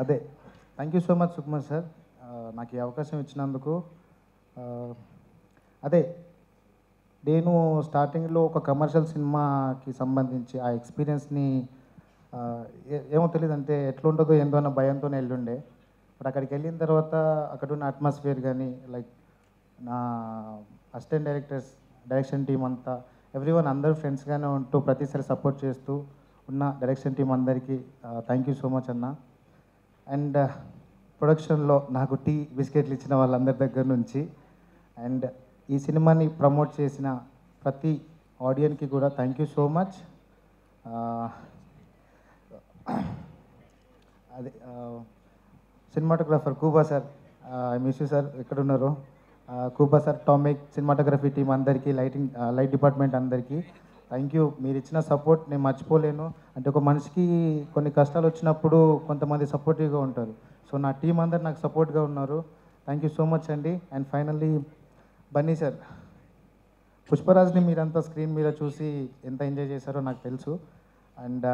అదే thank you so much Sukumar sir, నాకు ఈ అవకాశం ఇచ్చినందుకు. అదే నేను స్టార్టింగ్లో ఒక కమర్షియల్ సినిమాకి సంబంధించి ఆ ఎక్స్పీరియన్స్ని ఏమో తెలియదు, అంటే ఎట్లుంటుందో ఏందో అన్న భయంతోనే వెళ్ళుండే. బట్ అక్కడికి వెళ్ళిన తర్వాత అక్కడ ఉన్న అట్మాస్ఫియర్ కానీ, లైక్ నా అసిస్టెంట్ డైరెక్టర్స్, డైరెక్షన్ టీం అంతా, ఎవ్రీవన్ అందరూ ఫ్రెండ్స్గానే ఉంటూ ప్రతిసారి సపోర్ట్ చేస్తూ ఉన్న డైరెక్షన్ టీం అందరికీ థ్యాంక్ యూ సో మచ్ అన్న. అండ్ ప్రొడక్షన్లో నాకు టీ బిస్కెట్లు ఇచ్చిన వాళ్ళందరి దగ్గర నుంచి, అండ్ ఈ సినిమాని ప్రమోట్ చేసిన ప్రతి ఆడియన్కి కూడా థ్యాంక్ యూ సో మచ్. అదే cinematographer కూబా sir, I miss you sir, ఎక్కడున్నారు? కూబా సార్, టామిక్ సినిమాటోగ్రఫీ టీం అందరికీ, లైట్ డిపార్ట్మెంట్ అందరికీ థ్యాంక్ యూ. మీరు ఇచ్చిన సపోర్ట్ నేను మర్చిపోలేను. అంటే ఒక మనిషికి కొన్ని కష్టాలు వచ్చినప్పుడు కొంతమంది సపోర్టివ్గా ఉంటారు. సో నా టీం అందరు నాకు సపోర్ట్గా ఉన్నారు. థ్యాంక్ యూ సో మచ్ అండి. అండ్ ఫైనల్లీ బన్నీ సార్, పుష్పరాజ్ని మీరంతా స్క్రీన్ మీద చూసి ఎంత ఎంజాయ్ చేశారో నాకు తెలుసు. అండ్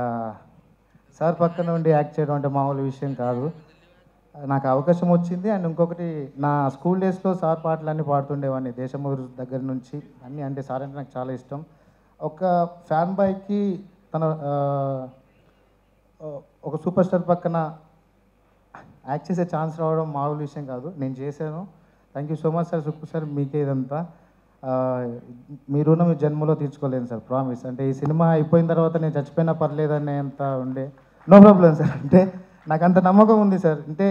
సార్ పక్కన ఉండి యాక్ట్ చేయడం అంటే మామూలు విషయం కాదు. నాకు అవకాశం వచ్చింది. అండ్ ఇంకొకటి, నా స్కూల్ డేస్లో సార్ పాటలన్నీ పాడుతుండేవాడిని, దేశమురు దగ్గర నుంచి అన్నీ. అంటే సార్ అంటే నాకు చాలా ఇష్టం. ఒక ఫ్యాన్ బాయ్కి తన ఒక సూపర్ స్టార్ పక్కన యాక్ట్ చేసే ఛాన్స్ రావడం మామూలు విషయం కాదు. నేను చేశాను. Thank you so much sir. Sukku sir, మీకే ఇదంతా. మీ రుణం ఈ జన్మలో తీర్చుకోలేను సార్, ప్రామిస్. అంటే ఈ సినిమా అయిపోయిన తర్వాత నేను చచ్చిపోయినా పర్లేదనే అంత ఉండే. No problem sir. అంటే నాకు అంత నమ్మకం ఉంది సార్. అంటే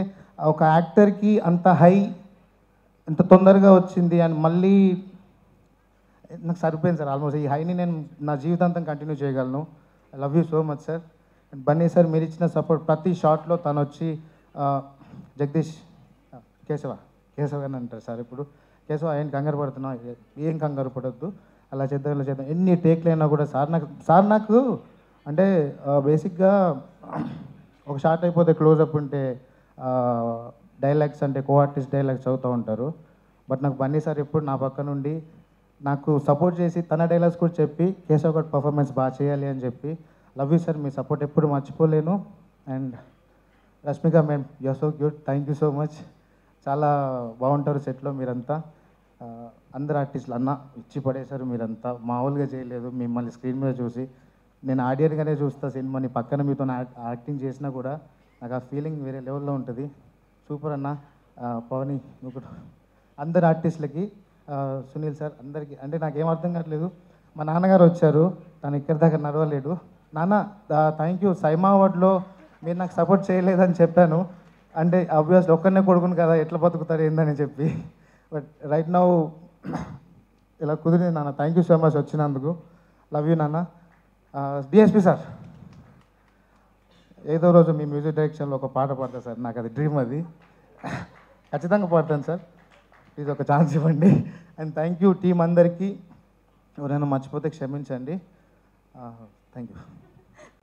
ఒక యాక్టర్కి అంత హై ఎంత తొందరగా వచ్చింది అని మళ్ళీ నాకు సరిపోయింది సార్. ఆల్మోస్ట్ ఈ హైని నేను నా జీవితాంతం కంటిన్యూ చేయగలను. I love you so much sir. And Bunny sir, మీరు ఇచ్చిన సపోర్ట్ ప్రతి షాట్లో తను వచ్చి జగదీష్, కేశవ అని అంటారు సార్. ఇప్పుడు కేశవ ఏం కంగారు పడుతున్నావు, ఏం కంగారు పడొద్దు, అలా చేద్దాం ఇలా చేద్దాం, ఎన్ని టేక్లు అయినా కూడా సార్ నాకు అంటే బేసిక్గా ఒక షార్ట్ అయిపోతే క్లోజప్ ఉంటే డైలాగ్స్ అంటే కో ఆర్టిస్ట్ డైలాగ్స్ చదువుతూ ఉంటారు. బట్ నాకు బన్నీ సార్ ఎప్పుడు నా పక్క నుండి నాకు సపోర్ట్ చేసి తన డైలాగ్స్ కూడా చెప్పి కేశవ్ గడ్ పర్ఫార్మెన్స్ బాగా చేయాలి అని చెప్పి. లవ్ యూ సార్, మీ సపోర్ట్ ఎప్పుడు మర్చిపోలేను. And Rashmika ma'am, you are so cute, thank you so much. చాలా బాగుంటారు సెట్లో మీరంతా. అందరు ఆర్టిస్టులు అన్న ఇచ్చి పడేశారు మీరంతా, మామూలుగా చేయలేదు. మిమ్మల్ని స్క్రీన్ మీద చూసి నేను ఆడియన్గానే చూస్తా సినిమాని, పక్కన మీతో యాక్టింగ్ చేసినా కూడా నాకు ఆ ఫీలింగ్ వేరే లెవెల్లో ఉంటుంది. సూపర్ అన్న. పవని, నువ్వు అందరు ఆర్టిస్టులకి, సునీల్ సార్ అందరికీ. అంటే నాకేం అర్థం కావట్లేదు, మా నాన్నగారు వచ్చారు, తను ఇక్కడి దాకా నడవలేడు. నాన్న థ్యాంక్ యూ. సైమా అవార్డ్లో మీరు నాకు సపోర్ట్ చేయలేదని చెప్పాను. అంటే ఆబ్వియస్లీ ఒక్కనే కొడుకును కదా, ఎట్లా బతుకుతారు ఏందని చెప్పి. బట్ రైట్ నౌ ఇలా కుదిరింది నాన్న. థ్యాంక్ యూ సో మచ్ వచ్చినందుకు. లవ్ యూ నాన్న. డిఎస్పి సార్, ఏదో రోజు మీ మ్యూజిక్ డైరెక్షన్లో ఒక పాట పాడతా సార్, నాకు అది డ్రీమ్, అది ఖచ్చితంగా పాడతాను సార్. ప్లీజ్ ఒక ఛాన్స్ ఇవ్వండి. అండ్ థ్యాంక్ యూ టీం అందరికీ. ఎవరైనా మర్చిపోతే క్షమించండి. Thank you.